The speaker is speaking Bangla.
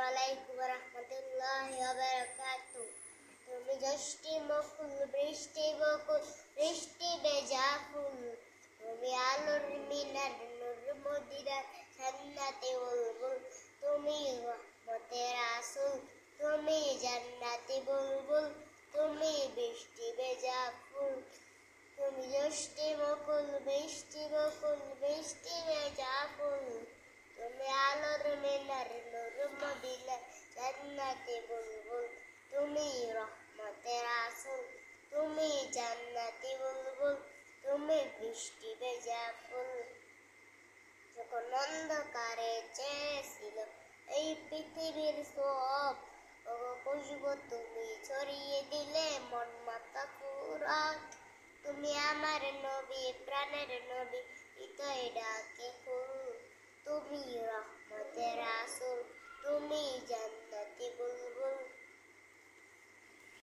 আলাইকুম ওয়া রাহমাতুল্লাহি ওয়া বারাকাতুহু। তুমি যষ্টি বকুল বৃষ্টি বকুল বৃষ্টি ভেজা ফুল, তুমি আলোর মিনার নূর মদিনার জান্নাতে বুলবুল, তুমি রহমতের রাসূল, তুমি জান্নাতি বুলবুল, তুমি বৃষ্টি ভেজা ফুল। তুমি যষ্টি বকুল বৃষ্টি বকুল বৃষ্টি ভেজা ফুল, তুমি আলোর মিনার নূর মদিনার জান্নাতি বুলবুল, তুমি রহমতের রাসূল, তুমি জান্নাতি বুলবুল, তুমি বৃষ্টি ভেজা ফুল। যখন অন্ধকারে চেয়েছিল এই পৃথিবীর সব, খুশবু তুমি ছড়িয়ে দিলে মন মাতা ফুরাত। তুমি আমার নবী প্রাণের নবী, হৃদয়ে ডাকে ফুল, তুমি রহমতের রাসূল,